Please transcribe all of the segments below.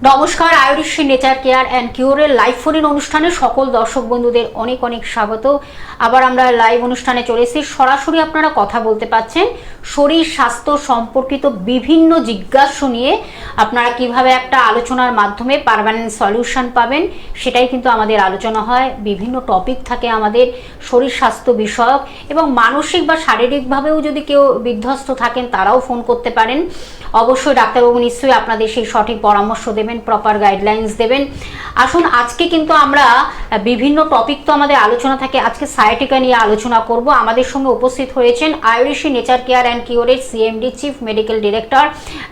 নমস্কার, Ayurveda nature care and কিওরের live ফোনের অনুষ্ঠানে সকল দর্শক বন্ধুদের অনেক অনেক স্বাগত। আবার আমরা লাইভ অনুষ্ঠানে চলে এসেছি, সরাসরি আপনারা কথা বলতে পাচ্ছেন শরীর স্বাস্থ্য সম্পর্কিত বিভিন্ন জিজ্ঞাসা নিয়ে। আপনারা কিভাবে একটা আলোচনার মাধ্যমে পার্মানেন্ট সলিউশন পাবেন সেটাই কিন্তু আমাদের আলোচনা হয়। বিভিন্ন টপিক থাকে আমাদের শরীর স্বাস্থ্য বিষয়ক, এবং মানসিক বা শারীরিকভাবেও যদি কেউ বিধ্বস্ত থাকেন তারাও ফোন করতে পারেন। অবশ্যই ডাক্তারবাবু নিশ্চয়ই আপনাদের সেই সঠিক পরামর্শ দেবেন, প্রপার গাইডলাইন্স দেবেন। আসুন, আজকে কিন্তু আমরা বিভিন্ন টপিক তো আমাদের আলোচনা থাকে, আজকে সায়াটিকা নিয়ে আলোচনা করব। আমাদের সঙ্গে উপস্থিত হয়েছেন আয়ুর্বেদ নেচার কেয়ার অ্যান্ড কিওরের CMD chief medical director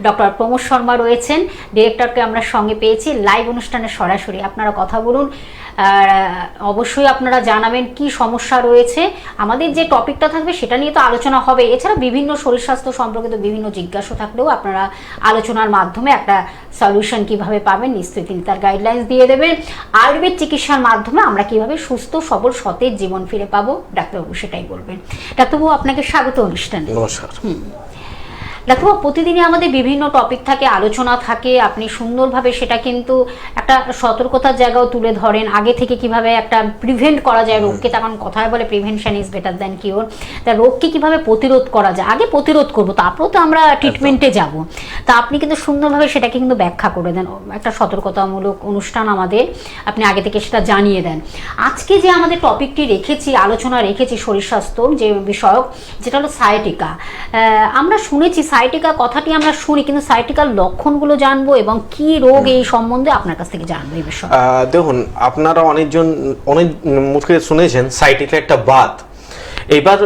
doctor Pramod Sharma রয়েছেন। ডিরেক্টরকে আমরা সঙ্গে পেয়েছি লাইভ অনুষ্ঠানে সরাসরি। আপনারা কথা বলুন, অবশ্যই আপনারা জানাবেন কি সমস্যা রয়েছে। আমাদের যে টপিকটা থাকবে সেটা নিয়ে তো আলোচনা হবে, এছাড়া বিভিন্ন শরীর স্বাস্থ্য সম্পর্কিত বিভিন্ন জিজ্ঞাসা থাকলেও আপনারা আলোচনার মাধ্যমে একটা সলিউশন কিভাবে পাবেন নিশ্চয়ই তিনি তার গাইডলাইন্স দিয়ে দেবেন। আয়ুর্বেদ চিকিৎসার মাধ্যমে আমরা কিভাবে সুস্থ সবল সতেজ জীবন ফিরে পাবো ডাক্তারবাবু সেটাই বলবেন। ডাক্তারবাবু, আপনাকে স্বাগত অনুষ্ঠানে। নমস্কার। ডাক্তারবাবু, প্রতিদিনই আমাদের বিভিন্ন টপিক থাকে, আলোচনা থাকে, আপনি সুন্দরভাবে সেটা কিন্তু একটা সতর্কতার জায়গাও তুলে ধরেন। আগে থেকে কিভাবে একটা প্রিভেন্ট করা যায় রোগকে, তখন কথায় বলে prevention is better than cure. তা রোগকে কিভাবে প্রতিরোধ করা যায়, আগে প্রতিরোধ করবো তারপরেও তো আমরা ট্রিটমেন্টে যাব। তা আপনি কিন্তু সুন্দরভাবে সেটাকে কিন্তু ব্যাখ্যা করে দেন, একটা সতর্কতামূলক অনুষ্ঠান আমাদের, আপনি আগে থেকে সেটা জানিয়ে দেন। আজকে যে আমাদের টপিকটি রেখেছি, আলোচনা রেখেছি শরীর স্বাস্থ্য যে বিষয়ক, যেটা হলো সায়াটিকা। আমরা শুনেছি সায়াটিকা কথাটি আমরা শুনি, কিন্তু সায়াটিকার লক্ষণগুলো জানবো এবং কি রোগ এই সম্বন্ধে আপনার কাছ থেকে জানবো এই বিষয়ে। দেখুন, আপনারা অনেক মুখে শুনেছেন সায়াটিকা একটা বাত। এবার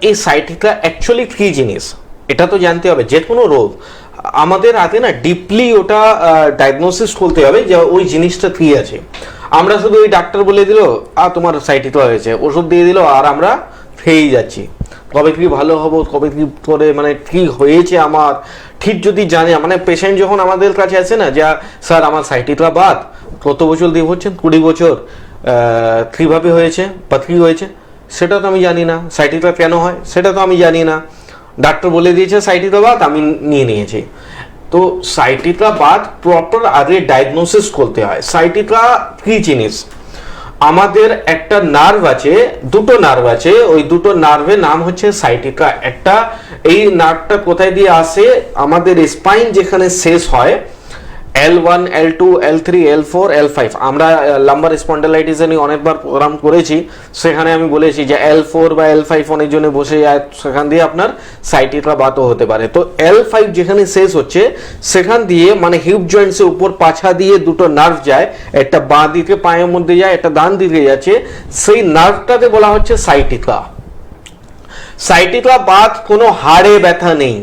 এই সায়াটিকা অ্যাকচুয়ালি কি জিনিস এটা তো জানতে হবে। যে কোনো রোগ আমাদের হাতে না ডিপলি ওটা ডায়াগনোসিস করতে হবে যে ওই জিনিসটা কি আছে। আমরা শুধু ওই ডাক্তার বলে দিল তোমার সায়াটিকা হয়েছে, ওষুধ দিয়ে দিল আর আমরা খেয়েই যাচ্ছি। কবে কি ভালো হবো, কবে কি করে মানে কি হয়েছে আমার ঠিক যদি জানে, মানে পেশেন্ট যখন আমাদের কাছে আসে না, যা স্যার আমার সায়াটিকা বাত, কত বছর দিয়ে হচ্ছেন, 20 বছর, কীভাবে হয়েছে বা কী হয়েছে সেটা তো আমি জানি না। সায়াটিকা কেন হয় সেটা তো আমি জানি না, ডাক্তার বলে দিয়েছে সায়াটিকা বাত, আমি নিয়ে নিয়েছি। তো সায়াটিকা বাত প্রপার আগে ডায়াগনোসিস করতে হয়। সায়াটিকা কী জিনিস, আমাদের একটা নার্ভ আছে, দুটো নার্ভ আছে, ওই দুটো নার্ভের নাম হচ্ছে সায়াটিকা। একটা এই নার্ভটা কোথায় দিয়ে আসে, আমাদের স্পাইন যেখানে শেষ হয়, L1, L2, L3, L4, L5। আমরা লাম্বার স্পন্ডালাইটিস নিয়ে অনেকবার প্রোগ্রাম করেছি, সেখানে আমি বলেছি যে L4 বা L5 অনেক জনে বসে যায়, সেখান দিয়ে আপনার সায়াটিকা বাতও হতে পারে। তো L5 যেখানে শেষ হচ্ছে সেখান দিয়ে মানে হিপ জয়েন্টসের উপর পাছা দিয়ে দুটো নার্ভ যায়, একটা বাঁ দিকে পায়ের মধ্যে যায়, একটা ডান দিকে যাচ্ছে, সেই নার্ভটাকে বলা হচ্ছে সায়াটিকা। সায়াটিকা বাত কোনো হাড়ে ব্যথা নেই,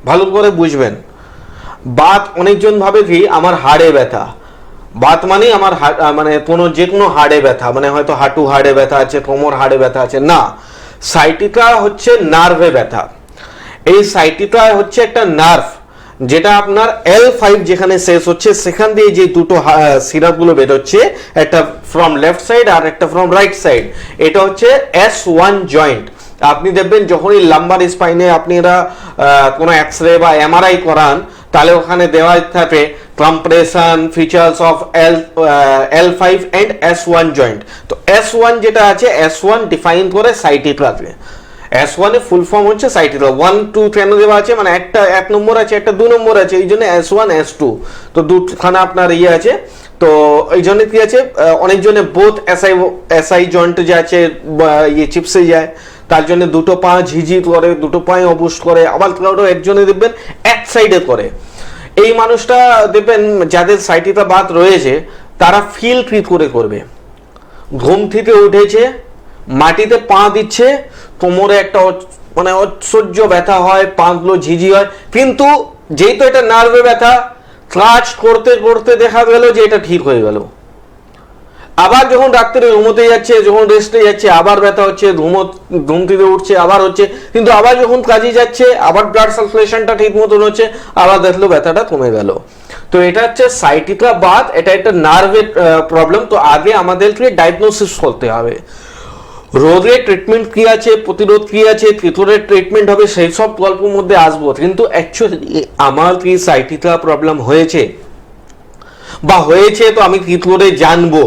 ভালো করে বুঝবেন। বাত অনেকজন ভাবে কি আমার হাড়ে ব্যথা, বাত মানে আমার মানে যে কোনো হাড়ে ব্যথা, মানে হয়তো হাঁটু হাড়ে ব্যথা আছে, কোমর হাড়ে ব্যথা আছে, না। সায়াটিকা হচ্ছে নার্ভে ব্যথা। এই সায়াটিকা হচ্ছে একটা নার্ভ যেটা আপনার L5 যেখানে শেষ হচ্ছে সেখান দিয়ে যে দুটো সিরাপগুলো বেরোচ্ছে, একটা ফ্রম লেফট সাইড আর একটা ফ্রম রাইট সাইড, এটা হচ্ছে S1 জয়েন্ট। আপনি দেখবেন যখনই লাম্বার স্পাইনে আপনারা কোনো এক্সরে বা এমআরআই করান, তাহলে ওখানে দেওয়া থাকে compression features of L5 and S1 joint. তো S1 যেটা আছে, S1 ডিফাইন করে সায়াটিকাকে। S1 এর ফুল ফর্ম হচ্ছে সায়াটিকা। 1, 2 কেন দেওয়া আছে, মানে একটা 1 নম্বর আছে, একটা 2 নম্বর আছে, এই জন্য S1 S2, তো দুখানা আপনার ইয়ে আছে। তো এই জন্য কি আছে, অনেকজনে বোথ SI জয়েন্ট যে আছে ইয়ে চিপসে যায়, তার জন্য দুটো পা ঝিঝি করে, দুটো পায়ে অবুশ করে, আবার কারো একজনে দেখবেন এক সাইডে করে। এই মানুষটা দেখবেন যাদের সায়াটিকা বাত রয়েছে তারা ফিল কি করে করবে, ঘুম থেকে উঠেছে, মাটিতে পা দিচ্ছে, কোমরে একটা মানে অসহ্য ব্যথা হয়, পাগুলো ঝিঝি হয়, কিন্তু যেই তো এটা নার্ভে ব্যথা, কাজ করতে করতে দেখা গেল যে এটা ঠিক হয়ে গেল। আবার যখন ডাক্তারে ঘুমোতে যাচ্ছে, যখন রেস্টে যাচ্ছে, আবার ব্যথা হচ্ছে, ঘুম থেকে উঠছে, আবার হচ্ছে, কিন্তু আবার যখন কাজে যাচ্ছে আবার ব্লাড সার্কুলেশনটা ঠিক মতন হচ্ছে, আবার দেখলো ব্যথাটা কমে গেল। তো এটা হচ্ছে সায়াটিকা বাত, এটা একটা নার্ভের প্রবলেম। তো আগে আমাদেরকে ডায়াগনোসিস করতে হবে, রোগের ট্রিটমেন্ট কি আছে, প্রতিরোধ কি আছে, কি করে ট্রিটমেন্ট হবে, সেই সব গল্পের মধ্যে আসবো। কিন্তু অ্যাকচুয়ালি আমার কি সায়াটিকা প্রবলেম হয়েছে, বা হয়েছে তো আমি কি করে জানবো,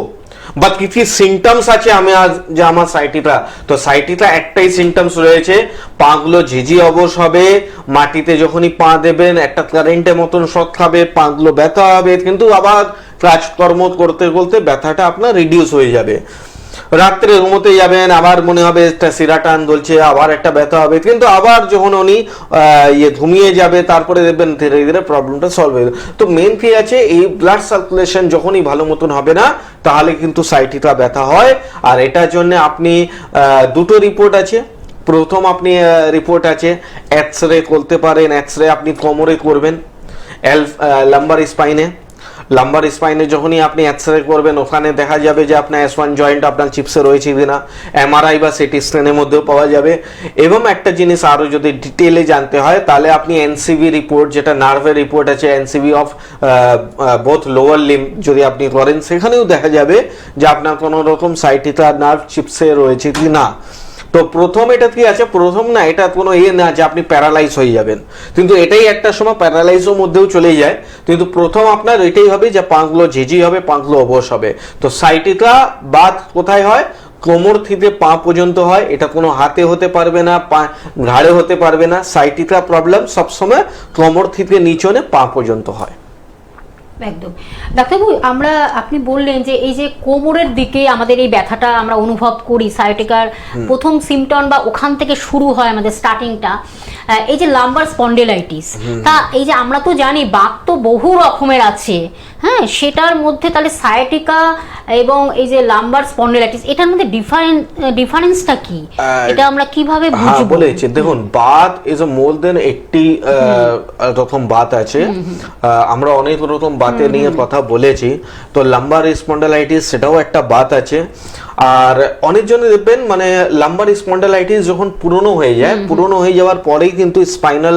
বা কি কি সিমটমস আছে আমি আজ যে আমার সাইটিটা, তো সাইটিটা একটাই সিমটমস রয়েছে, পাগুলো ঝিঝি অবশ হবে, মাটিতে যখনই পা দেবেন একটা কারেন্টের মতন শক খাবে, পাগুলো ব্যথা হবে, কিন্তু আবার কাজকর্ম করতে করতে ব্যথাটা আপনার রিডিউস হয়ে যাবে। রাত্রে ঘুমোতে যাবেন, আবার মনে হবে একটা শিরা টান ধরছে, আবার একটা ব্যথা হবে, কিন্তু আবার যখন উনি ঘুমিয়ে যাবে তারপরে দেখবেন ধীরে ধীরে প্রবলেমটা সলভ হয়ে যাবে। তো মেন কি আছে, এই ব্লাড সার্কুলেশন যখনই ভালো মতন হবে না তাহলে কিন্তু সাইটিকা ব্যথা হয়। আর এটার জন্য আপনি দুটো রিপোর্ট আছে। প্রথম আপনি রিপোর্ট আছে এক্স রে করতে পারেন, এক্স রে আপনি কোমরে করবেন, লাম্বার স্পাইনে। লাম্বার স্পাইনে যখনই আপনি এক্সরে করবেন ওখানে দেখা যাবে যে আপনার S1 জয়েন্ট আপনার চিপসে রয়েছে কিনা, এমআরআই বা সিটি স্ক্যানের মধ্যেও পাওয়া যাবে। এবং একটা জিনিস আরো যদি ডিটেলে জানতে হয় তাহলে আপনি এনসিবি রিপোর্ট, যেটা নার্ভের রিপোর্ট আছে, NCV of both lower limb যদি আপনি করেন সেখানেও দেখা যাবে যে আপনার কোনো রকম সাইটিকা নার্ভ চিপসে রয়েছে কি না। তো প্রথম এটা কি আছে, প্রথম না এটা কোনো না যে আপনি প্যারালাইজ হয়ে যাবেন, কিন্তু এটাই একটা সময় প্যারালাইজের মধ্যেও চলে যায়। কিন্তু প্রথম আপনার এটাই হবে যে পাগুলো ঝিঝি হবে, পাগুলো অবশ হবে। তো সাইটিকা বাত কোথায় হয়, কোমর থেকে পা পর্যন্ত হয়। এটা কোনো হাতে হতে পারবে না, পা ঘাড়ে হতে পারবে না। সাইটিকা প্রবলেম সবসময় কোমর থেকে নিচনে পা পর্যন্ত হয়। একদম ডাক্তারবাবু, আপনি বললেন যে এই যে কোমরের দিকে আমাদের এই ব্যথাটা আমরা অনুভব করি, সায়াটিকার প্রথম সিমটম বা ওখান থেকে শুরু হয় আমাদের স্টার্টিংটা, এই যে লাম্বার স্পন্ডিলাইটিস। তা এই যে আমরা তো জানি বাত তো বহু রকমের আছে, হ্যাঁ, সেটার মধ্যে তাহলে সায়াটিকা এবং এই যে লাম্বার স্পন্ডিলাইটিস এটার মধ্যে ডিফারেন্সটা কি, এটা আমরা কিভাবে বুঝবো? বলেছি দেখুন, বাত ইজ আ মোর দেন 80 রকম বাত আছে। আমরা অনেক রকম বাতে নিয়ে কথা বলেছি। তো লাম্বার স্পন্ডিলাইটিস সেটাও একটা বাত আছে। আর অনেকজনে দেখবেন মানে লাম্বার স্পন্ডিলাইটিস যখন পুরনো হয়ে যায়, পুরনো হয়ে যাওয়ার পরেই কিন্তু স্পাইনাল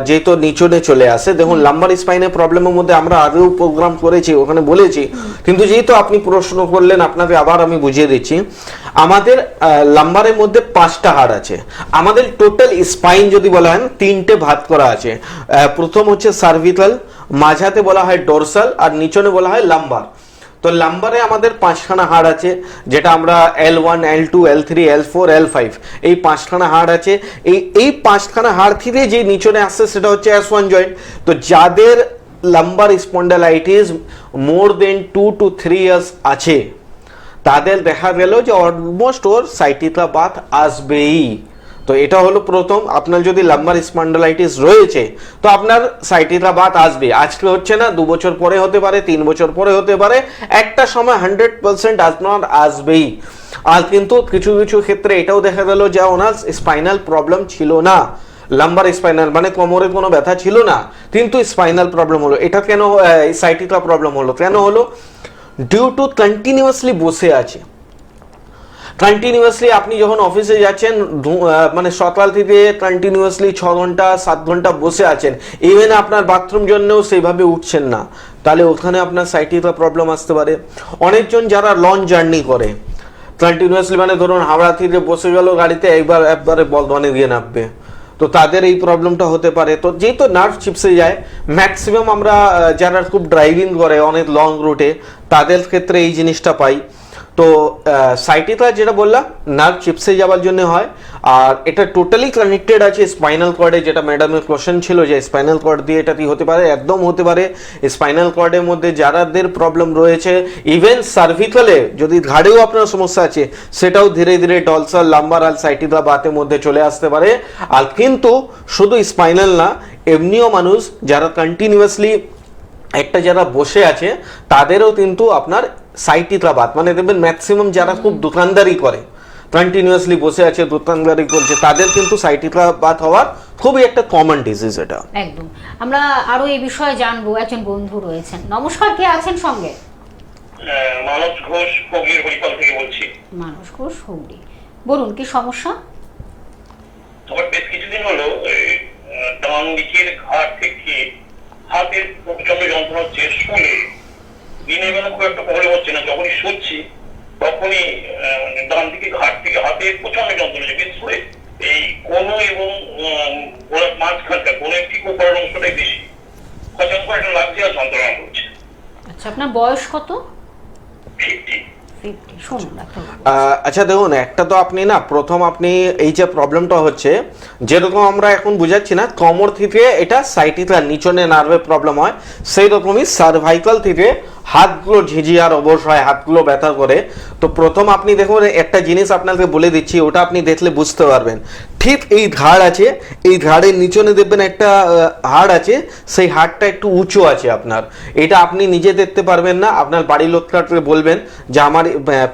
যেহেতু নিচনে চলে আসে। দেখুন লাম্বার স্পাইনের প্রবলেমের মধ্যে আমরা আগেও প্রোগ্রাম করেছি, ওখানে বলেছি, কিন্তু যেহেতু আপনি প্রশ্ন করলেন আপনাকে আবার আমি বুঝিয়ে দিচ্ছি। আমাদের লাম্বারের মধ্যে 5টা হাড় আছে। আমাদের টোটাল স্পাইন যদি বলা হয় 3টে ভাগ করা আছে। প্রথম হচ্ছে সার্ভিকাল, মাঝাতে বলা হয় ডোরসাল, আর নিচনে বলা হয় লাম্বার। তো লাম্বারে আমাদের 5খানা হাড় আছে, যেটা আমরা L1, L2, L3, L4, L5 এই 5খানা হাড় আছে। এই 5খানা হাড় থেকে যে নিচনে আসছে সেটা হচ্ছে S1 জয়েন্ট। তো যাদের lumbar spondylitis more than 2 to 3 years আছে তাদের দেখা গেল যে অলমোস্ট ওর সাইটিকা বাত আসবেই। তো এটা হলো প্রথম, আপনার যদি লাম্বার স্পন্ডিলাইটিস রয়েছে তো আপনার সাইটিকা বাত আসবে। আজকে হচ্ছে না, 2 বছর পরে হতে পারে, 3 বছর পরে হতে পারে, একটা সময় 100% আপনার আসবেই। আর কিন্তু কিছু কিছু ক্ষেত্রে এটাও দেখা গেল যে ওনার স্পাইনাল প্রবলেম ছিল না, লাম্বার স্পাইনাল মানে কোমরে কোনো ব্যথা ছিল না, কিন্তু স্পাইনাল প্রবলেম হলো। এটা কেন সাইটিকা প্রবলেম হলো, কেন হলো? ডিউ টু কন্টিনিউয়াসলি বসে আছে। কন্টিনিউয়াসলি আপনি যখন অফিসে যাচ্ছেন মানে সকাল থেকে কন্টিনিউয়াসলি 6 ঘন্টা 7 ঘন্টা বসে আছেন, ইভেন আপনার বাথরুম জন্যও সেইভাবে উঠছেন না, তাহলে ওখানে আপনার সাইটিকা প্রবলেম আসতে পারে। অনেকজন যারা লং জার্নি করে কন্টিনিউয়াসলি, মানে ধরুন হাওড়া থেকে বসে গেল গাড়িতে, একবারে বর্ধমানে গিয়ে নামবে, তো তাদের এই প্রবলেমটা হতে পারে। তো যেহেতু নার্ভ চিপসে যায়, ম্যাক্সিমাম আমরা যারা খুব ড্রাইভিং করে অনেক লং রুটে তাদের ক্ষেত্রে এই জিনিসটা পাই। তো সাইটিকা যেটা বললাম নার্ভ চিপসে যাওয়ার জন্য হয়। আর এটা টোটালি কানেক্টেড আছে স্পাইনাল কর্ডে, যেটা ম্যাডামের কোশ্চেন ছিল যে স্পাইনাল কর্ড দিয়ে এটা কি হতে পারে, একদম হতে পারে। স্পাইনাল কর্ডের মধ্যে যারাদের প্রবলেম রয়েছে, ইভেন সার্ভিকালে যদি ঘাড়েও আপনার সমস্যা আছে, সেটাও ধীরে ধীরে ডলসাল, লাম্বার আর সাইটিকা বাতের মধ্যে চলে আসতে পারে। আর কিন্তু শুধু স্পাইনাল না, এমনিও মানুষ যারা কন্টিনিউয়াসলি একটা যারা বসে আছে তাদেরও কিন্তু আপনার সাইটিকা বাত, মানে দেখবেন ম্যাক্সিমাম যারা খুব দোকানদারি করে, কন্টিনিউয়াসলি বসে আছে, দোকানদারি করছে, তাদের কিন্তু সাইটিকা বাত হওয়ার খুবই একটা কমন ডিজিজ এটা। একদম। আমরা আরো এই বিষয়ে জানবো, একজন বন্ধু রয়েছেন। নমস্কার, কে আছেন সঙ্গে? মানস ঘোষ, হুগলির হরিপাল থেকে বলছি। মানস ঘোষ, হুগলি, বলুন কি সমস্যা? তোমার বেশ কিছুদিন হলো ডান দিকের ঘাট থেকে হাতের প্রচন্ড যন্ত্রণা হচ্ছে, শুলে দিনের বেলা খুব একটা প্রবলেম হচ্ছে না, যখনই শুচ্ছি তখনই ডান দিকে ঘাট থেকে হাতের প্রচন্ড যন্ত্রণা হচ্ছে। বিশেষ করে এই কোনো এবং মাঝখানটা কোনো একটি কোপার অংশটাই বেশি খচান করে একটা লাগছে আর যন্ত্রণা করছে। আচ্ছা, আপনার বয়স কত? 50। 50। শুনুন ডাক্তার। আচ্ছা দেখুন, একটা তো আপনি না প্রথম আপনি এই যে প্রবলেমটা হচ্ছে, যেরকম আমরা এখন বুঝাচ্ছি না কোমর থেকে এটা সাইটিক্রাল নিচনে নার্ভের প্রবলেম হয়, সেই রকমই সার্ভাইকাল থেকে হাতগুলো ঝিঝিয়ার অবশ হয়, হাতগুলো ব্যথা করে। তো প্রথম আপনি দেখুন একটা জিনিস আপনাকে বলে দিচ্ছি, ওটা আপনি দেখলে বুঝতে পারবেন। ঠিক এই ঘাড় আছে, এই ঘাড়ের নিচনে দেখবেন একটা হাড় আছে, সেই হাড়টা একটু উঁচু আছে আপনার। এটা আপনি নিজে দেখতে পারবেন না, আপনার বাড়ির লোকটাকে বলবেন যে আমার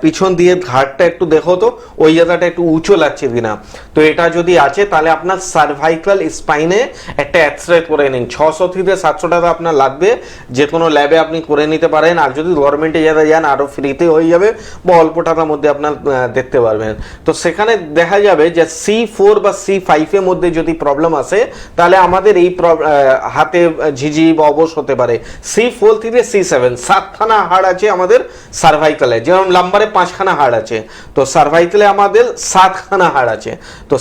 পিছন দিয়ে ঘাড়টা একটু দেখো তো, ওই জায়গাটা একটু উঁচু লাগছে কিনা। তো এটা যদি আছে তাহলে আপনার সার্ভাইকাল স্পাইনে একটা এক্সরে করে নিন। 600 থেকে 700 টাকা আপনার লাগবে, যে কোনো ল্যাবে আপনি করে নিতে পারেন। আর যদি গভর্নমেন্টে যান আরও ফ্রিতে হয়ে যাবে, বা অল্প টাকার মধ্যে আপনার দেখতে পারবেন। তো সেখানে দেখা যাবে যে C4 বা C5 এর মধ্যে যদি প্রবলেম আসে, তাহলে আমাদের এই হাতে ঝিঝি বা অবশ হতে পারে। C4 থেকে C7 7খানা হাড় আছে আমাদের সার্ভাইকালে, যেমন লাম্বারে 5খানা হাড় আছে, তো সার্ভাইকালে আমাদের 7খানা হাড় আছে। তো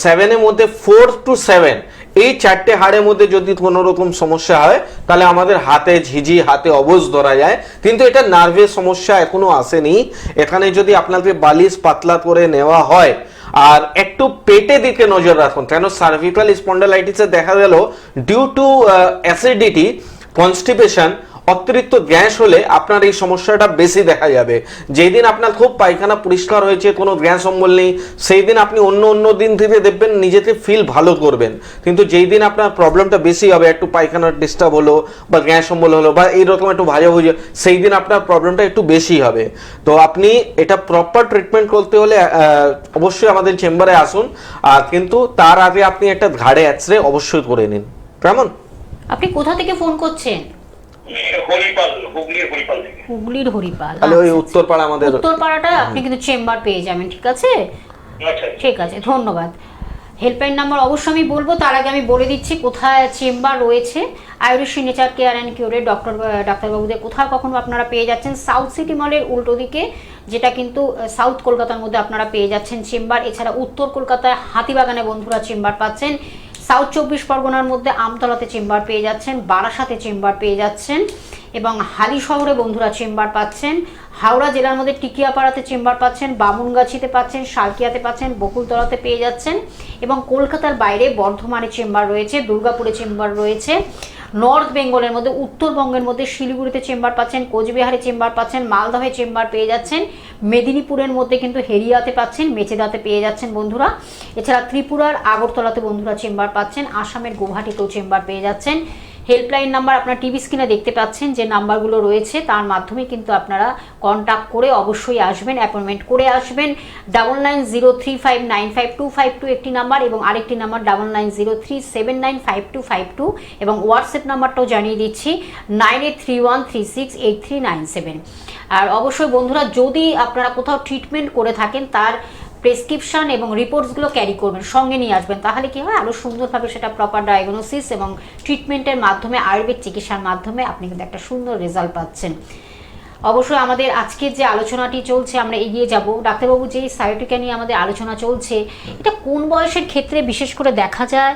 7 এর মধ্যে 4 to 7 এই 4টে হাড়ের মধ্যে যদি কোনো রকম সমস্যা হয়, তাহলে আমাদের হাতে ঝিঝি, হাতে অবশ ধরা যায়। কিন্তু এটা নার্ভের সমস্যা এখনো আসেনি। এখানে যদি আপনাকে বালিশ পাতলা করে নেওয়া হয়, আর একটু পেটে দিকে নজর রাখুন, কেন সার্ভিকাল স্পন্ডালাইটিসে দেখা গেল ডিউ টু অ্যাসিডিটি, কনস্টিপেশন, অতিরিক্ত গ্যাস হলে আপনার এই সমস্যাটা বেশি দেখা যাবে। যেই দিন আপনার খুব পায়খানা পরিষ্কার হয়েছে, কোনো গ্যাস অম্বল নেই, সেই দিন আপনি অন্য দিন থেকে দেখবেন নিজেকে ফিল ভালো করবেন। কিন্তু যেই দিন আপনার প্রবলেমটা বেশি হবে, একটু পায়খানার ডিস্টার্ব হলো বা গ্যাস অম্বল হলো বা এইরকম একটু ভাজাভুজি, সেই দিন আপনার প্রবলেমটা একটু বেশি হবে। তো আপনি এটা প্রপার ট্রিটমেন্ট করতে হলে অবশ্যই আমাদের চেম্বারে আসুন। আর কিন্তু তার আগে আপনি একটা ঘাড়ে এক্সরে অবশ্যই করে নিন। কেমন? আপনি কোথা থেকে ফোন করছেন? হরিপাল, হুগলির হরিপাল থেকে। হুগলির হরিপাল। তাহলে ওই আচ্ছা, উত্তরপাড়া আমাদের উত্তরপাড়াটা আপনি কিন্তু চেম্বার পেয়ে যাবেন, ঠিক আছে? আচ্ছা, ঠিক আছে, ধন্যবাদ। হেল্পলাইন নাম্বার অবশ্যই আমি বলবো, তার আগে আমি বলে দিচ্ছি কোথায় চেম্বার রয়েছে। আয়ুর্বেদ নেচার কেয়ার অ্যান্ড কিউরের ডাক্তারবাবুদের কোথায় কখনো আপনারা পেয়ে যাচ্ছেন সাউথ সিটি মলের উল্টো দিকে, যেটা কিন্তু সাউথ কলকাতার মধ্যে আপনারা পেয়ে যাচ্ছেন চেম্বার। এছাড়া উত্তর কলকাতায় হাতিবাগানে বন্ধুরা চেম্বার পাচ্ছেন, সাউথ 24 পরগনার মধ্যে আমতলাতে চেম্বার পেয়ে যাচ্ছেন, বারাসাতে চেম্বার পেয়ে যাচ্ছেন, এবং হালি শহরে বন্ধুরা চেম্বার পাচ্ছেন, হাওড়া জেলার মধ্যে টিকিয়াপাড়াতে চেম্বার পাচ্ছেন, বামুনগাছিতে পাচ্ছেন, শালকিয়াতে পাচ্ছেন, বকুলতলাতে পেয়ে যাচ্ছেন, এবং কলকাতার বাইরে বর্ধমানে চেম্বার রয়েছে, দুর্গাপুরে চেম্বার রয়েছে, নর্থ বেঙ্গলের মধ্যে উত্তরবঙ্গের মধ্যে শিলিগুড়িতে চেম্বার পাচ্ছেন, কোচবিহারে চেম্বার পাচ্ছেন, মালদহে চেম্বার পেয়ে যাচ্ছেন, মেদিনীপুরের মধ্যে কিন্তু হেরিয়াতে পাচ্ছেন, মেচেদাতে পেয়ে যাচ্ছেন বন্ধুরা। এছাড়া ত্রিপুরার আগরতলাতে বন্ধুরা চেম্বার পাচ্ছেন, আসামের গুয়াহাটিতেও চেম্বার পেয়ে যাচ্ছেন। হেল্পলাইন নাম্বার আপনার টিভি স্ক্রিনে দেখতে পাচ্ছেন, যে নাম্বারগুলো রয়েছে তার মাধ্যমে কিন্তু আপনারা কন্ট্যাক্ট করে অবশ্যই আসবেন, অ্যাপয়েন্টমেন্ট করে আসবেন। 9903595252 একটি নাম্বার, এবং আরেকটি নাম্বার 9903795252, এবং হোয়াটসঅ্যাপ নাম্বারটাও জানিয়ে দিচ্ছি 9831368397। আর অবশ্যই বন্ধুরা, যদি আপনারা কোথাও ট্রিটমেন্ট করে থাকেন তার প্রেসক্রিপশন এবং রিপোর্টসগুলো ক্যারি করবেন, সঙ্গে নিয়ে আসবেন। তাহলে কি হয়, আরও সুন্দরভাবে সেটা প্রপার ডায়াগনোসিস এবং ট্রিটমেন্টের মাধ্যমে, আয়ুর্বেদ চিকিৎসার মাধ্যমে আপনি কিন্তু একটা সুন্দর রেজাল্ট পাচ্ছেন। অবশ্যই আমাদের আজকের যে আলোচনাটি চলছে, আমরা এগিয়ে যাব। ডাক্তারবাবু, যে সাইটিকা নিয়ে আমাদের আলোচনা চলছে, এটা কোন বয়সের ক্ষেত্রে বিশেষ করে দেখা যায়,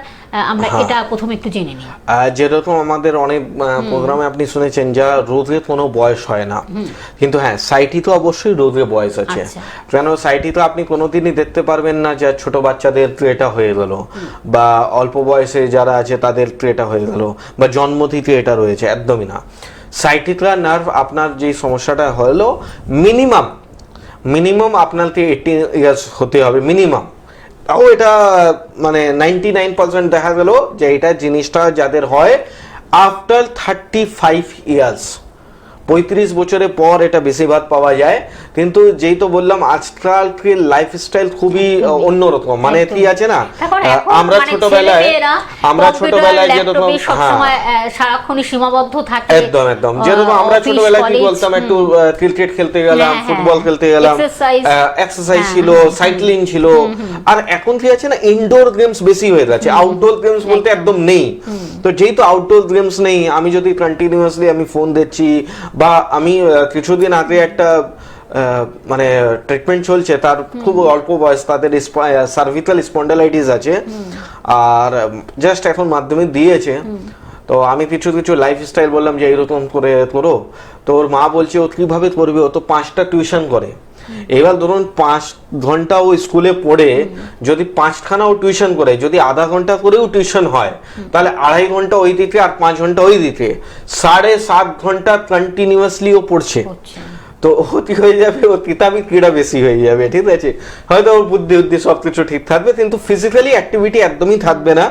আমরা এটা প্রথমে একটু জেনে নিই। যেরকম আমাদের অনেক প্রোগ্রামে আপনি শুনেছেন যা রোগের কোনো বয়স হয় না, কিন্তু হ্যাঁ সাইটি তো অবশ্যই রোগের বয়স আছে। কেন সাইটি তো আপনি কোনোদিনই দেখতে পারবেন না যে ছোট বাচ্চাদের এটা হয়ে গেল, বা অল্প বয়সে যারা আছে তাদের এটা হয়ে গেল, বা জন্ম থেকে এটা রয়েছে, একদমই না। সাইটিক্রাল নার্ভ আপনার যে সমস্যাটা হলো, মিনিমাম আপনাকে 18 ইয়ার্স হতে হবে মিনিমাম। তাও এটা মানে 99% দেখা গেল যে এটা জিনিসটা যাদের হয় আফটার 35 ইয়ার্স, 35 বছরের পর এটা বেশিরভাগ পাওয়া যায়। কিন্তু যেই তো বললাম আজকালকার লাইফস্টাইল খুবই অন্যরকম, মানে কি আছে না, আমরা ছোটবেলায় যেরকম সারাক্ষণই সীমাবদ্ধ থাকে, একদম যেরকম আমরা ছোটবেলায় কি বলতাম, একটু ক্রিকেট খেলতে গেলাম, ফুটবল খেলতে গেলাম, এক্সারসাইজ ছিল, সাইক্লিং ছিল। আর এখন কি আছে না, ইনডোর গেমস বেশি হয়ে গেছে, আউটডোর গেমস বলতে একদম নেই। তো যেহেতু আউটডোর গেমস নেই, আমি যদি কন্টিনিউয়াসলি আমি ফোন দেখছি, বা আমি কিছুদিন আগে একটা মানে ট্রিটমেন্ট চলছে, তার খুব অল্প বয়স, তাদের সার্ভিকাল স্পন্ডালাইটিস আছে, আর জাস্ট এখন মাধ্যমিক দিয়েছে। তো আমি কিছু কিছু লাইফস্টাইল বললাম যে এরকম করে করো, তো ওর মা বলছে ও কিভাবে করবে, ও তো 5টা টিউশন করে। এবার ধরুন 5 ঘন্টা ও স্কুলে পড়ে, যদি 5খানাও টিউশন করে, যদি আধা ঘন্টা করেও টিউশন হয়, তাহলে 2.5 ঘন্টা ওই দিকে আর 5 ঘন্টা ওই দিকে, 7.5 ঘন্টা কন্টিনিউয়াসলি ও পড়ছে। তো ও কি হয়ে যাবে, ও কিতাবি ক্রীড়া বেশি হয়ে যাবে, ঠিক আছে। হয়তো ওর বুদ্ধি সবকিছু ঠিক থাকবে, কিন্তু ফিজিক্যালি অ্যাক্টিভিটি একদমই থাকবে না,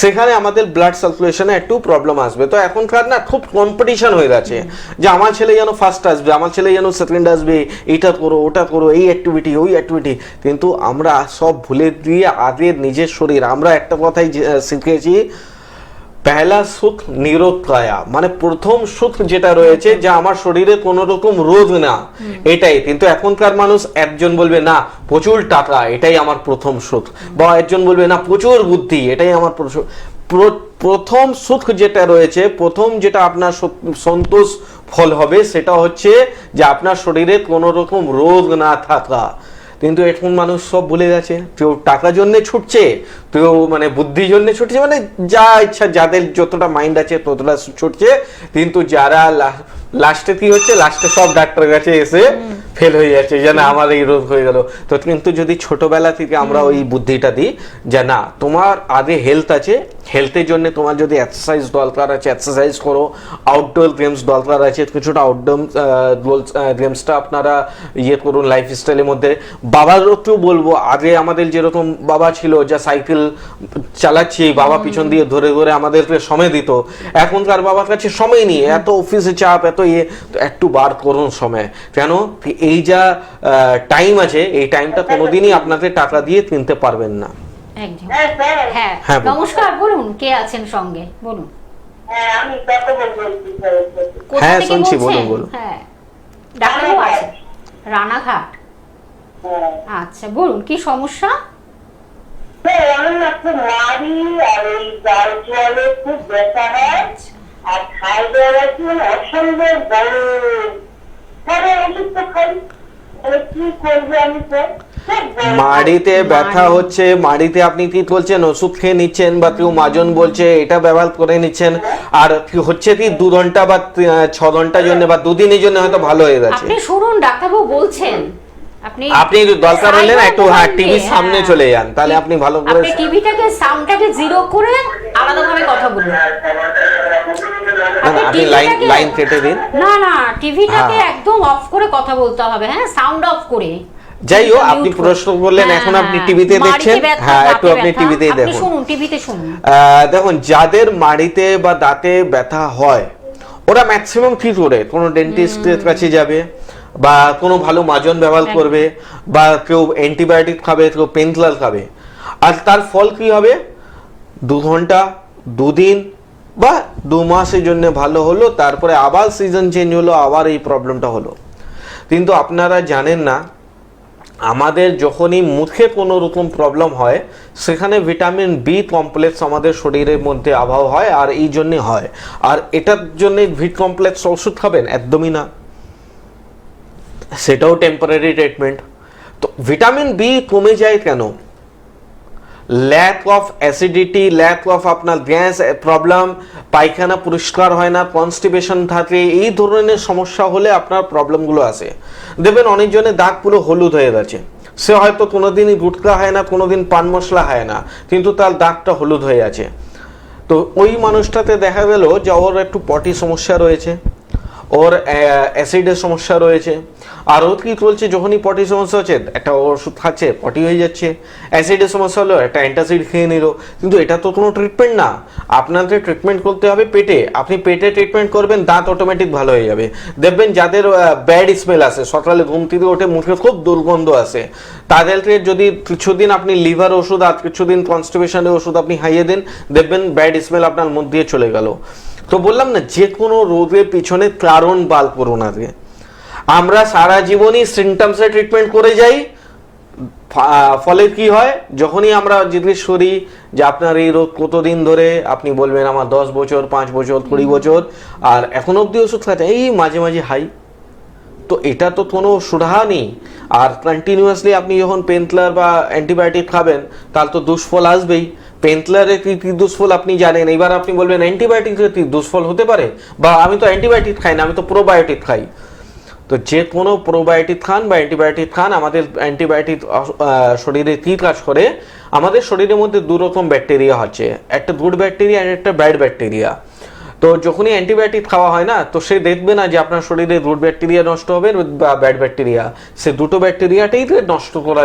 সেখানে আমাদের ব্লাড সার্কুলেশনে একটু প্রবলেম আসবে। তো এখনকার না খুব কম্পিটিশন হয়ে গেছে, যে আমার ছেলে যেন ফার্স্ট আসবে, আমার ছেলে যেন সেকেন্ড আসবে, এইটা করো ওটা করো, এই অ্যাক্টিভিটি ওই অ্যাক্টিভিটি। কিন্তু আমরা সব ভুলে দিয়ে আগে নিজের শরীর, আমরা একটা কথাই শিখেছি, পহলা সুখ নিরোগ কায়া, মানে প্রথম সুখ যেটা রয়েছে যে আমার শরীরে কোনো রকম রোগ না, এটাই। কিন্তু এখনকার মানুষ, একজন বলবে না প্রচুর টাকা, এটাই আমার প্রথম সুখ, বা একজন বলবে না প্রচুর বুদ্ধি, এটাই আমার প্রথম সুখ যেটা রয়েছে, প্রথম যেটা আপনার সন্তোষ ফল হবে, সেটা হচ্ছে যে আপনার শরীরে কোনো রকম রোগ না থাকা। কিন্তু এখন মানুষ সব ভুলে গেছে, কেউ টাকার জন্য ছুটছে, কেউ মানে বুদ্ধির জন্য ছুটছে, মানে যা ইচ্ছা, যাদের যতটা মাইন্ড আছে ততটা ছুটছে। কিন্তু যারা লাস্টে কি হচ্ছে, লাস্টে সব ডাক্তারের কাছে এসে ফেল হয়ে যাচ্ছে, যে না আমার এই রোগ হয়ে গেল। তো কিন্তু যদি ছোটবেলা থেকে আমরা ওই বুদ্ধিটা দিই যে না তোমার আগে হেলথ আছে, হেলথের জন্য তোমার যদি এক্সারসাইজ দরকার আছে এক্সারসাইজ করো, আউটডোর গেমস দরকার আছে কিছুটা আউটডোর গেমসটা আপনারা ইয়ে করুন লাইফস্টাইলের মধ্যে। বাবারও বলবো, আগে আমাদের যেরকম বাবা ছিল যা সাইকেল চালাচ্ছি, বাবা পিছন দিয়ে ধরে ধরে আমাদেরকে সময় দিত, এখনকার বাবার কাছে সময় নেই, এত অফিসে চাপ, এত ইয়ে। তো একটু বার করুন সময়, কেন এই যা টাইম আছে, এই টাইমটা কোনোদিনই আপনাকে টাকা দিয়ে কিনতে পারবেন না। একদম। হ্যাঁ, নমস্কার, বলুন কে আছেন সঙ্গে, বলুন। আমি কথা বলবো। কোথা হ্যাঁ, থেকে শুনছি, বলছেন? বলুন। হ্যাঁ, ডাক্তারবাবু আছেন রানাঘাট। আচ্ছা, বলুন কি সমস্যা? আমার না খুব মারি, আর ওই গাল জলে খুব ব্যথা হয়, আর খাই দেওয়ার কি অসম্ভব বড় ওষুধ তো খাই, কি করবো আমি? মাড়িতে ব্যথা হচ্ছে, মাড়িতে আপনি কি বলছেন ওষুধ খেয়ে নিচ্ছেন, বা কেউ মাজন বলছে এটা ব্যবহার করে নিচ্ছেন, আর কি হচ্ছে কি 2 ঘন্টা বা 6 ঘন্টার জন্য বা 2 দিনের জন্য হয়তো ভালো হয়ে গেছে। আপনি শুনুন, ডাক্তারবাবু বলছেন, আপনি দরকার হলে না একটু টিভির সামনে চলে যান, তাহলে আপনি ভালো করে আপনি টিভিটাকে সাউন্ডটাকে জিরো করে আলাদাভাবে কথা বলুন। আপনি লাইন কেটে দিন। না, টিভিটাকে একদম অফ করে কথা বলতে হবে, হ্যাঁ, সাউন্ড অফ করে। যাই হোক, আপনি প্রশ্ন করলেন, এখন আপনি টিভিতে দেখছেন, হ্যাঁ একটু আপনি টিভিতেই দেখুন, শুনুন, টিভিতে শুনুন। দেখুন, যাদের মাড়িতে বা দাঁতে ব্যথা হয়, ওরা ম্যাক্সিমাম কি করে, কোনো ডেন্টিস্টের কাছে যাবে, বা কোনো ভালো মাজন ব্যবহার করবে, বা কেউ অ্যান্টিবায়োটিক খাবে, কেউ পেন কিলার খাবে। আর তার ফল কি হবে, 2 ঘন্টা 2 দিন বা 2 মাসের জন্য ভালো হলো, তারপরে আবার সিজন চেঞ্জ হলো, আবার এই প্রবলেমটা হলো। কিন্তু আপনারা জানেন না, আমাদের যখনই মুখে কোনো রকম প্রবলেম হয়, সেখানে ভিটামিন বি কমপ্লেক্স আমাদের শরীরের মধ্যে অভাব হয়, আর এই জন্যে হয়। আর এটার জন্য ভি কমপ্লেক্স ওষুধ খাবেন, একদমই না, সেটাও টেম্পোরারি ট্রিটমেন্ট। তো ভিটামিন বি কমে যায় কেন? Lack of acidity, lack of আপনার গ্যাস প্রবলেম, পায়খানা পরিষ্কার হয় না, কনস্টিপেশন থাকে, এই ধরনের সমস্যা হলে আপনার প্রবলেমগুলো আসে। দেখবেন অনেকজনের দাগ পুরো হলুদ হয়ে গেছে, সে হয়তো কোনোদিনই গুটকা হয় না, কোনোদিন পান মশলা হয় না, কিন্তু তার দাগটা হলুদ হয়ে আছে। তো ওই মানুষটাতে দেখা গেল যে ওর একটু পটি সমস্যা রয়েছে, ওর অ্যাসিডের সমস্যা রয়েছে। আর ও কি বলছে, যখনই পটি সমস্যা হচ্ছে একটা ওষুধ খাচ্ছে, পটি হয়ে যাচ্ছে। অ্যাসিডের সমস্যা হলো একটা অ্যান্টাসিড খেয়ে নিল। কিন্তু এটা তো কোনো ট্রিটমেন্ট না, আপনাদের ট্রিটমেন্ট করতে হবে পেটে। আপনি পেটে ট্রিটমেন্ট করবেন, দাঁত অটোমেটিক ভালো হয়ে যাবে। দেখবেন যাদের ব্যাড স্মেল আসে, সকালে ঘুম থেকে ওঠে মুখে খুব দুর্গন্ধ আসে, তাদেরকে যদি কিছুদিন আপনি লিভার ওষুধ আর কিছুদিন কনস্টিপেশনের ওষুধ আপনি খাইয়ে দেন, দেখবেন ব্যাড স্মেল আপনার মধ্যে দিয়ে চলে গেল। তো বললাম না, যে কোনো রোগের পিছনে কারণ বার করুন আগে। আমরা সারা জীবনই সিমটমসের ট্রিটমেন্ট করে যাই, ফলে কি হয়, যখনই আমরা জিজ্ঞেস করি যে আপনার এই রোগ কতদিন ধরে, আপনি বলবেন আমার 10 বছর, 5 বছর, 20 বছর, আর এখন অব্দি ওষুধ খাচ্ছে, এই মাঝে মাঝে হাই। তো এটা তো কোনো সুরাহা নেই। আর কন্টিনিউয়াসলি আপনি যখন পেন কিলার বা অ্যান্টিবায়োটিক খাবেন, তার তো দুষ্ফল আসবেই। পেনকিলারের কি দুষ্ফল আপনি জানেন, এবার আপনি বলবেন অ্যান্টিবায়োটিকের কি দুষ্ফল হতে পারে, বা আমি তো অ্যান্টিবায়োটিক খাই না, আমি তো প্রোবায়োটিক খাই। তো যে কোনো প্রোবায়োটিক খান বা অ্যান্টিবায়োটিক খান, আমাদের অ্যান্টিবায়োটিক শরীরে কী কাজ করে, আমাদের শরীরের মধ্যে দু রকম ব্যাকটেরিয়া হচ্ছে, একটা গুড ব্যাকটেরিয়া আর একটা ব্যাড ব্যাকটেরিয়া। তো যখনই অ্যান্টিবায়োটিক খাওয়া হয় না, তো সে দেখবে না যে আপনার শরীরে গুড ব্যাকটেরিয়া নষ্ট হবে বা ব্যাড ব্যাকটেরিয়া, সে দুটো ব্যাকটেরিয়াটাই নষ্ট করা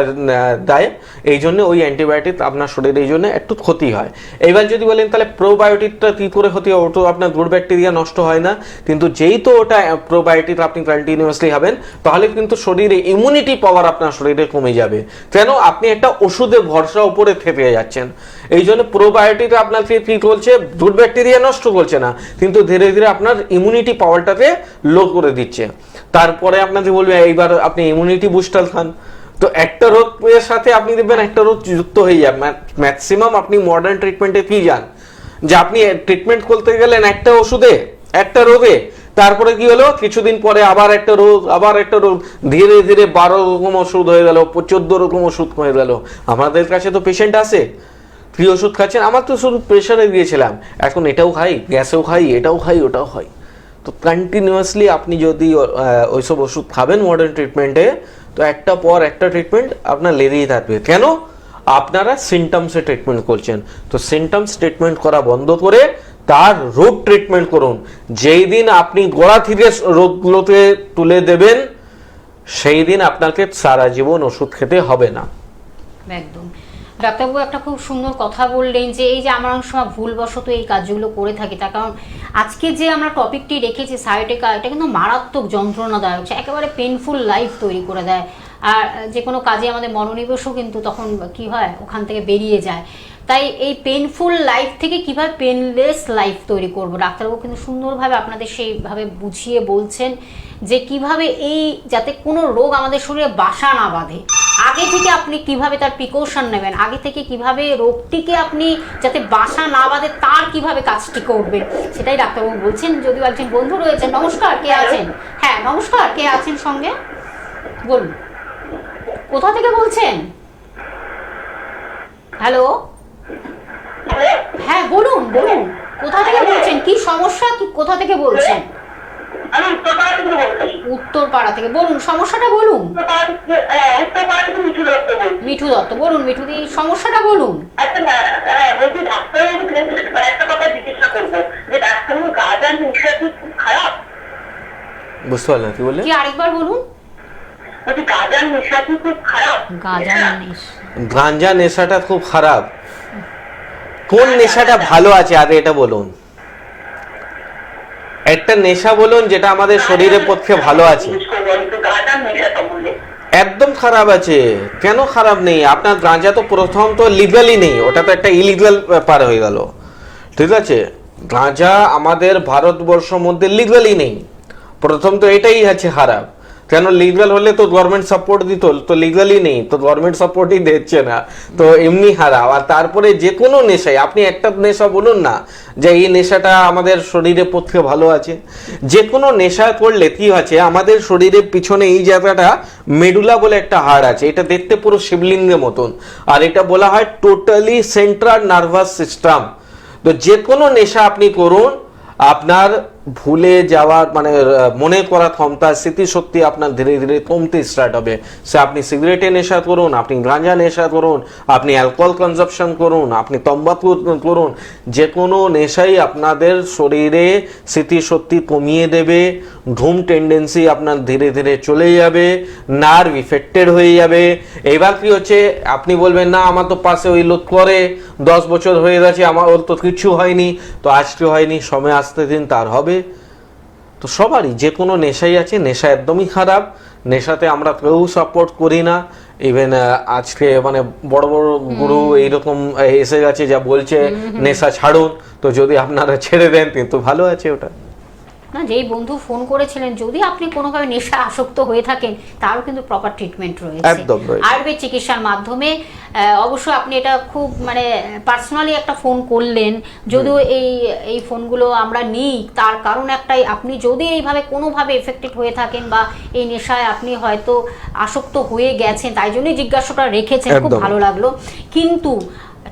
দেয়। এই জন্য ওই অ্যান্টিবায়োটিক আপনার শরীরে এই জন্য একটু ক্ষতি হয়। এবার যদি বলেন তাহলে প্রোবায়োটিকটা কী করে ক্ষতি হয়, ওটা আপনার গুড ব্যাকটেরিয়া নষ্ট হয় না, কিন্তু যেই তো ওটা প্রোবায়োটিক আপনি কন্টিনিউয়াসলি খাবেন, তাহলে কিন্তু শরীরে ইমিউনিটি পাওয়ার আপনার শরীরে কমে যাবে। কেন? আপনি একটা ওষুধের ভরসা উপরে থেকে যাচ্ছেন। এই জন্য প্রোবায়োটিক আপনাকে কী করছে, গুড ব্যাকটেরিয়া নষ্ট করছে না, কিন্তু ধীরে ধীরে আপনার ইমিউনিটি পাওয়ারটাকে লো করে দিচ্ছে। তারপরে আপনাকে বলবে এইবার আপনি ইমিউনিটি বুস্টার খান। তো একটা রোগের সাথে আপনি দেখবেন একটা রোগ যুক্ত হয়ে যাবে। ম্যাক্সিমাম আপনি মডার্ন ট্রিটমেন্টে কি যান, যে আপনি ট্রিটমেন্ট করতে গেলেন একটা ওষুধে একটা রোগে, তারপরে কি হলো, কিছুদিন পরে আবার একটা রোগ, আবার একটা রোগ, ধীরে ধীরে 12 রকম ওষুধ হয়ে গেল, 14 রকম ওষুধ হয়ে গেল। আমাদের কাছে তো পেশেন্ট আসে, কি ওষুধ খাচ্ছেন, আমার তো শুধু প্রেশারে দিয়েছিলাম, এখন এটাও খাই, গ্যাসেও খাই, এটাও খাই, ওটাও খাই। তো কন্টিনিউয়াসলি আপনি যদি ওইসব ওষুধ খাবেন মডার্ন ট্রিটমেন্টে, তো একটা পর একটা ট্রিটমেন্ট আপনার লেগেই থাকবে। কেন? আপনারা সিমটমসে ট্রিটমেন্ট করছেন। তো সিমটমস ট্রিটমেন্ট করা বন্ধ করে তার রোগ ট্রিটমেন্ট করুন। যেই দিন আপনি গোড়া থেকে রোগগুলোকে তুলে দেবেন, সেই দিন আপনাকে সারা জীবন ওষুধ খেতে হবে না। একদম। ডাক্তারবাবু একটা খুব সুন্দর কথা বললেন যে এই যে আমরা অনেক সময় ভুলবশত এই কাজগুলো করে থাকি, তার কারণ আজকে যে আমরা টপিকটি রেখেছি সায়াটিকা, এটা কিন্তু মারাত্মক যন্ত্রণাদায়ক, একেবারে পেনফুল লাইফ তৈরি করে দেয়। আর যে কোনো কাজে আমাদের মনোনিবেশও কিন্তু তখন কি হয়, ওখান থেকে বেরিয়ে যায়। তাই এই পেনফুল লাইফ থেকে কিভাবে পেনলেস লাইফ তৈরি করব, ডাক্তারবাবু কিন্তু সুন্দরভাবে আপনাদের সেইভাবে বুঝিয়ে বলছেন যে কিভাবে এই যাতে কোনো রোগ আমাদের শরীরে বাসা না বাঁধে, আগে থেকে আপনি কিভাবে তার প্রিকশন নেবেন, আগে থেকে কিভাবে রোগটিকে আপনি যাতে বাসা না বাঁধে তার কিভাবে কাজটি করবেন, সেটাই ডাক্তারবাবু বলছেন। যদিও একজন বন্ধু রয়েছেন, নমস্কার, কে আছেন? হ্যাঁ নমস্কার, কে আছেন সঙ্গে বলুন, কোথা থেকে বলছেন? হ্যালো, হ্যাঁ বলুন বলুন, কোথা থেকে বলছেন, কি সমস্যা, কি কোথা থেকে বলছেন? আমি উত্তরপাড়া থেকে বলছি। উত্তরপাড়া থেকে বলুন, সমস্যাটা বলুন। উত্তরপাড়া থেকে মিঠু দত্ত বলছি। মিঠু দত্ত বলুন, মিঠু দি সমস্যাটা বলুন। আচ্ছা বলছি ডাক্তারবাবুকে একটা কথা জিজ্ঞাসা করবো, যে ডাক্তারবাবু গাঁজা নেশা কি খুব খারাপ? বুঝতে পারলেন কি বললেন? কি আরেকবার বলুন। বলছি গাঁজা নেশা কি খুব খারাপ? গাঁজা নেশা, গাঁজা নেশাটা খুব খারাপ। কোন নেশাটা ভালো আছে আগে এটা বলুন। একটা নেশা বলুন যেটা আমাদের শরীরের পক্ষে ভালো আছে। গাঁজা নেশাটা বললে একদম খারাপ আছে। কেন খারাপ নেই? আপনার গাঁজা তো প্রথম তো লিগালি নেই, ওটা তো একটা ইলিগাল ব্যাপার হয়ে গেল, ঠিক আছে? গাঁজা আমাদের ভারতবর্ষের মধ্যে লিগালি নেই, প্রথম তো এটাই আছে খারাপ। কেন? লিগাল হলে তো গভর্নমেন্ট সাপোর্ট দিত, তো লিগালি নেই, তো গভর্নমেন্ট সাপোর্টই দিচ্ছে না, তো এমনি খারাপ। আর তারপরে যে কোনো নেশায় আপনি একটা নেশা বলুন না যে এই নেশাটা আমাদের শরীরের পক্ষে ভালো আছে। যে কোনো নেশা করলে কি আছে, আমাদের শরীরের পিছনে এই জায়গাটা মেডুলা বলে একটা হাড় আছে, এটা দেখতে পুরো শিবলিঙ্গের মতন, আর এটা বলা হয় টোটালি সেন্ট্রাল নার্ভাস সিস্টেম। তো যে কোনো নেশা আপনি করুন, আপনার ভুলে যাওয়ার মানে মনে করার ক্ষমতা, স্মৃতিশক্তি আপনার ধীরে ধীরে কমতে স্টার্ট হবে। সে আপনি সিগারেটে নেশা করুন, আপনি গাঁজা নেশা করুন, আপনি অ্যালকোহল কনজাম্পশন করুন, আপনি তম্বাকু করুন, যে কোনো নেশাই আপনাদের শরীরে স্মৃতিশক্তি কমিয়ে দেবে, ঘুম টেন্ডেন্সি আপনার ধীরে ধীরে চলে যাবে, নার্ভ ইফেক্টেড হয়ে যাবে। এবার কি হচ্ছে, আপনি বলবেন না আমার তো পাশে ওই লোক করে 10 বছর হয়ে গেছে, আমার ওর তো কিছু হয়নি, তো আজকে হয়নি, সময় আসতে দিন তার হবে। তো সবারই যে কোনো নেশাই আছে, নেশা একদমই খারাপ, নেশাতে আমরা কেউ সাপোর্ট করি না। ইভেন আজকে মানে বড় বড় গুরু এইরকম এসে গেছে যা বলছে নেশা ছাড়ুন, তো যদি আপনারা ছেড়ে দেন কিন্তু ভালো আছে ওটা। না, যেই বন্ধু ফোন করেছিলেন, যদি আপনি কোনোভাবে নেশা আসক্ত হয়ে থাকেন তারও কিন্তু প্রপার ট্রিটমেন্ট রয়েছে একদম রয়েছে। আয়ুর্বেদ চিকিৎসার মাধ্যমে। অবশ্য আপনি এটা খুব মানে পার্সোনালি একটা ফোন করলেন, যদিও এই ফোনগুলো আমরা নিই তার কারণ একটাই, আপনি যদি এইভাবে কোনোভাবে এফেক্টেড হয়ে থাকেন বা এই নেশায় আপনি হয়তো আসক্ত হয়ে গেছেন, তাই জন্যই জিজ্ঞাসাটা রেখেছেন, খুব একদম। ভালো লাগলো। কিন্তু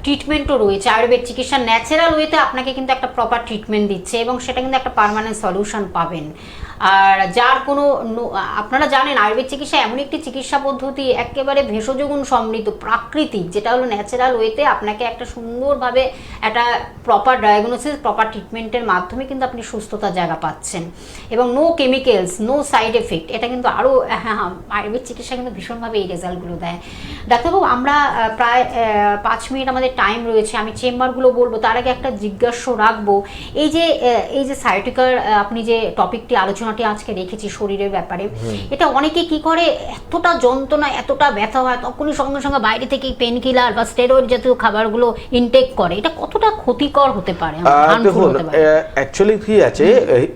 ট্রিটমেন্টও রয়েছে, আয়ুর্বেদ চিকিৎসা ন্যাচারাল ওয়েতে আপনাকে কিন্তু একটা প্রপার ট্রিটমেন্ট দিচ্ছে এবং সেটা কিন্তু একটা পার্মানেন্ট সলিউশন পাবেন। আর যার কোনো আপনারা জানেন আয়ুর্বেদ চিকিৎসা এমন একটি চিকিৎসা পদ্ধতি একেবারে ভেষজ গুণ সমৃদ্ধ, প্রাকৃতিক, যেটা হলো ন্যাচারাল ওয়েতে আপনাকে একটা সুন্দরভাবে একটা প্রপার ডায়াগনোসিস, প্রপার ট্রিটমেন্টের মাধ্যমে কিন্তু আপনি সুস্থতার জায়গা পাচ্ছেন এবং no chemicals, no side effect. এটা কিন্তু আরও আয়ুর্বেদ চিকিৎসা কিন্তু ভীষণভাবে এই রেজাল্টগুলো দেয়। ডাক্তারবাবু, আমরা প্রায় 5 মিনিট আমাদের টাইম রয়েছে, আমি চেম্বারগুলো বলবো, তার আগে একটা জিজ্ঞাসা রাখবো। এই যে সায়াটিকার আপনি যে টপিকটি আলোচনাটি আজকে রেখেছি শরীরের ব্যাপারে, এটা অনেকে কি করে, এতটা যন্ত্রণা, এতটা ব্যথা হয়, তখনই সঙ্গে সঙ্গে বাইরে থেকে পেন কিলার বা স্টেরয়েড জাতীয় খাবারগুলো ইনটেক করে। এটা কতটা ক্ষতিকর হতে পারে? দেখুন, অ্যাকচুয়ালি কি আছে,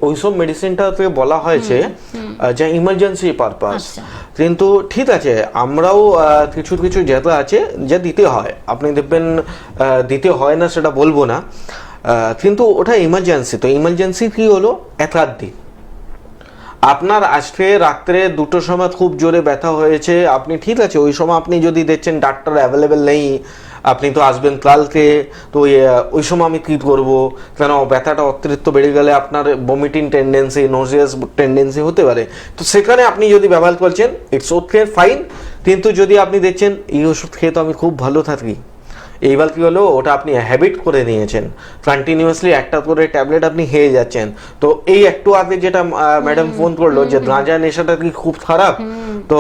ওইসব মেডিসিনটাতে বলা হয়েছে যে ইমার্জেন্সি পারপাস, কিন্তু ঠিক আছে আমরাও কিছু কিছু যেটা আছে যা দিতে হয়, আপনি দেখবেন দিতে হয় না সেটা বলবো না, কিন্তু ওটা ইমার্জেন্সি। তো ইমার্জেন্সি কি হলো, এক রাত দিন আপনার আজকে রাত্রে 2টোর সময় খুব জোরে ব্যথা হয়েছে, আপনি ঠিক আছে ওই সময় আপনি যদি দেখছেন ডাক্তার অ্যাভেলেবেল নেই, আপনি তো আসবেন কালকে, তো ওই সময় আমি কী করবো, কেন ব্যথাটা অতিরিক্ত বেড়ে গেলে আপনার বমিটিং টেন্ডেন্সি, নোজিয়াস টেন্ডেন্সি হতে পারে। তো সেখানে আপনি যদি ব্যবহার করছেন ইটস ওকে, ফাইন, কিন্তু যদি আপনি দেখছেন এই ওষুধ খেয়ে তো আমি খুব ভালো থাকি, এইবার কি হলো, ওটা আপনি হ্যাবিট করে নিয়েছেন, কন্টিনিউয়াসলি একটা করে ট্যাবলেট আপনি খেয়ে যাচ্ছেন। তো এই একটু আগে যেটা ম্যাডাম ফোন করলো যে গাঁজা নেশাটা কি খুব খারাপ, তো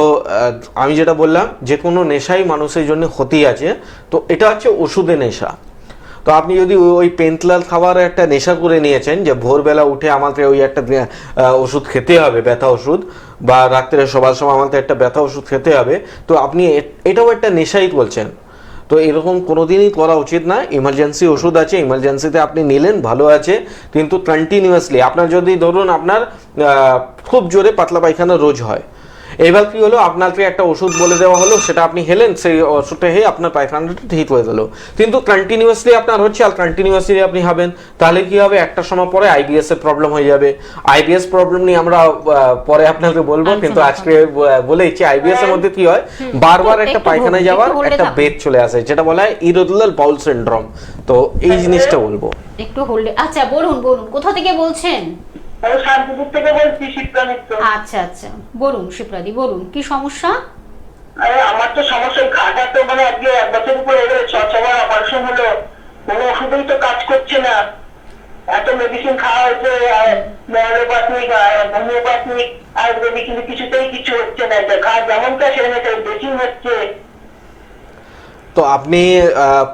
আমি যেটা বললাম যে কোনো নেশাই মানুষের জন্য ক্ষতি আছে, তো এটা হচ্ছে ওষুধের নেশা। তো আপনি যদি ওই পেনকিলার খাওয়ার একটা নেশা করে নিয়েছেন যে ভোরবেলা উঠে আমাকে ওই একটা ওষুধ খেতে হবে, ব্যথা ওষুধ, বা রাত্রে সবার সময় আমাকে একটা ব্যথা ওষুধ খেতে হবে, তো আপনি এটাও একটা নেশাই বলছেন। তো এরকম কোনোদিনই করা উচিত না। ইমার্জেন্সি ওষুধ আছে, ইমার্জেন্সিতে আপনি নিলেন, ভালো আছে, কিন্তু কন্টিনিউয়াসলি আপনার যদি ধরুন আপনার খুব জোরে পাতলা পায়খানা রোজ হয়, এবার কি হলো, আপনাকে একটা ওষুধ বলে দেওয়া হলো, সেটা আপনি খেলেন, সেই ওষুধটা খেয়ে আপনার পায়খানাটা ঠিক হয়ে গেল, কিন্তু কন্টিনিউয়াসলি আপনার হচ্ছে আর কন্টিনিউয়াসলি আপনি খাবেন, তাহলে কি হবে, একটা সময় পরে আইবিএস এর প্রবলেম হয়ে যাবে। আইবিএস প্রবলেম নিয়ে আমরা পরে আপনাকে বলবো, কিন্তু আজকে বলেইছি আইবিএস এর মধ্যে কি হয়, বারবার একটা পায়খানায় যাওয়ার একটা বেগ চলে আসে, যেটা বলা হয় ইরেগুলার বাউল সিনড্রোম। তো এই জিনিসটা বলবো একটু হোল্ডে। আচ্ছা, বলুন বলুন, কোথা থেকে বলছেন? শান্তিপুর থেকে বলছি, শিপ্রা মিত্র। আচ্ছা আচ্ছা, বলুন শিপ্রাদি, বলুন কি সমস্যা? আমার তো সমস্যা, ঘাটা তো মানে আজকে 1 বছর উপরে এলো, 6বার অপারেশন হলো, কোনো ওষুধই তো কাজ করছে না, এত মেডিসিন খাওয়া হয়েছে, অ্যালোপ্যাথিক, হোমিওপ্যাথিক, আয়ুর্বেদিক, কিন্তু কিছুতেই কিছু হচ্ছে না, ঘা যেমনটা সেরকম বেশি হচ্ছে। তো আপনি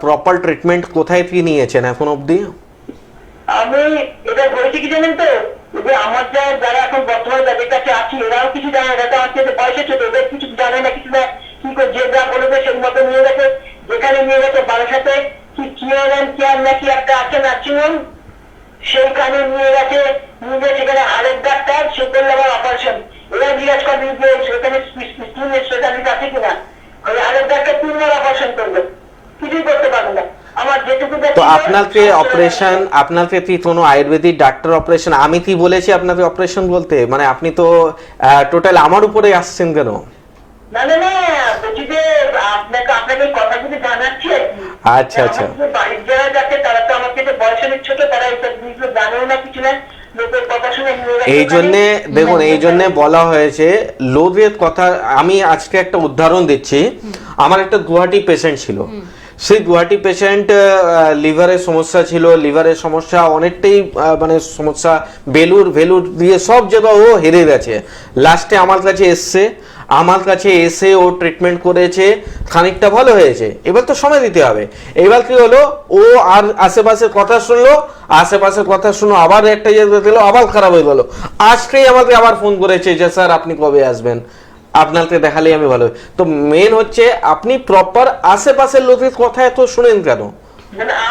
প্রপার ট্রিটমেন্ট কোথায় কি নিয়েছেন এখন অবধি? আমি এটা বলছি কি জানেন তো, যে আমার যারা এখন বর্তমানে যাদের কাছে আছি, এরাও কিছু জানে না, এটা হচ্ছে যে বয়সে ছোট, এদের কিছু জানে না, কিছু না, কি করে যে যা বলবে সেই মতো নিয়ে গেছে, যেখানে নিয়ে গেছে বারাসাতে কি কেয়ার নাকি একটা আছে নার্সিংহোম, সেইখানে নিয়ে গেছে, নিয়ে সেখানে হাড়ের ডাক্তার, সে করলে আবার অপারেশন। এরা জিজ্ঞাসা করে যে সেখানে স্পেশালিস্ট আছে কিনা, ওই হাড়ের ডাক্তার 3বার অপারেশন করবে, কিছুই করতে পারবে না। তো আপনাকে অপারেশন, আপনাকে কি কোনো আয়ুর্বেদিক ডাক্তার অপারেশন, আমি কি বলেছি আপনাকে অপারেশন বলতে, মানে আপনি তো টোটাল আমার উপরে আসছেন কেন? না না না, বলছি যে আপনাকে কথা যদি জানাচ্ছি, আচ্ছা আচ্ছা, বাড়ির যারা যাচ্ছে তারা তো আমার থেকে বয়সের ছোট, তারা এইসব জিনিসগুলো জানেও না, কিছু না, লোকের কথা শুনে এই জন্যে দেখুন, এই জন্যে বলা হয়েছে লোকের কথা। আমি আজকে একটা উদাহরণ দিচ্ছি, আমার একটা গুয়াহাটি পেশেন্ট ছিল, সেই গুয়াহাটি পেশেন্ট লিভারের সমস্যা ছিল, লিভারের সমস্যা অনেকটাই মানে সমস্যা, বেলুর দিয়ে সব জায়গা ও হেরে গেছে, লাস্টে আমার কাছে এসছে, আমার কাছে এসে ও ট্রিটমেন্ট করেছে, খানিকটা ভালো হয়েছে, এবার তো সময় দিতে হবে। এবার কি হলো, ও আর আশেপাশের কথা শুনলো, আশেপাশের কথা শুনো, আবার একটা জায়গায় গেল, আবার খারাপ হয়ে গেল, আজকেই আমাকে আবার ফোন করেছে যে স্যার আপনি কবে আসবেন, আপনাকে দেখালেই আমি ভালো। তো মেন হচ্ছে আপনি প্রপার আশেপাশের লোকের কথা এত শুনেন কেন?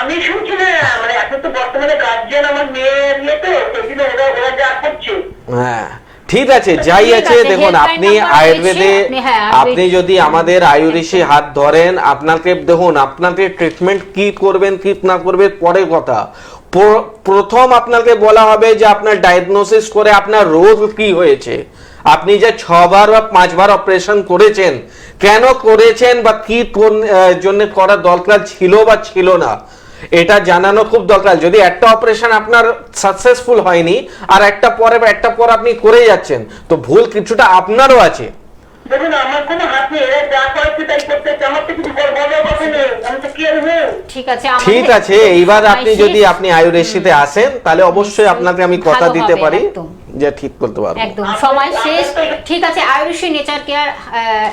আমি শুনছি না, মানে এখন তো বর্তমানে গার্জিয়ান আমার মেয়ের নিয়ে, তো সেদিন ওরা যা করছে। হ্যাঁ ঠিক আছে, যাই আছে, দেখুন আপনি আয়ুর্বেদে, আপনি যদি আমাদের আয়ুর্বেদে হাত ধরেন, আপনাকে দেখুন আপনাকে ট্রিটমেন্ট কি করবেন কি না করবেন পরে কথা, প্রথম আপনাকে বলা হবে যে আপনার ডায়াগনোসিস করে আপনার রোগ কি হয়েছে, আপনি যে 6 বার বা 5 বার অপারেশন করেছেন, কেন করেছেন বা কি জন্য করা দরকার ছিল বা ছিল না, এটা জানানো খুব দরকার। যদি একটা অপারেশন আপনার সাকসেসফুল হয়নি আর একটা পর আপনি করে যাচ্ছেন, তো ভুল কিছুটা আপনারও আছে। দেখুন আমার কোনো হাত নেই, এরা যা করেছে তাই করতেছে, আমার তো কিছু বলার কথা নেই, আমি তো কি আর হই। ঠিক আছে, ঠিক আছে, এইবার আপনি যদি আপনি আয়ুরেশিতে আসেন তাহলে অবশ্যই আপনাকে আমি কথা ভালো দিতে হবে, পারি একদম। যে ঠিক করতে পারবো। একদম সময় শেষ। ঠিক আছে, আয়ুষী নেচার কেয়ার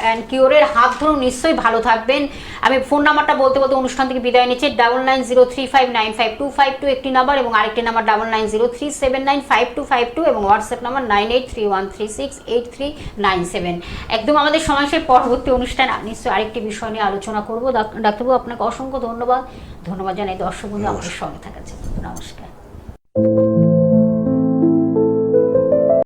অ্যান্ড কিওরের হাত ধরুন, নিশ্চয়ই ভালো থাকবেন। আমি ফোন নাম্বারটা বলতে বলতে অনুষ্ঠান থেকে বিদায় নিচ্ছি। 9903595252 একটি নাম্বার এবং আরেকটি নাম্বার 9903795252 এবং হোয়াটসঅ্যাপ নাম্বার 9831368397। একদম আমাদের সময় শেষ। পরবর্তী অনুষ্ঠান নিশ্চয়ই আরেকটি বিষয় নিয়ে আলোচনা করবো। ডাক্তারবাবু আপনাকে অসংখ্য ধন্যবাদ জানাই দর্শক বন্ধু আমাদের সঙ্গে থাকার জন্য। নমস্কার।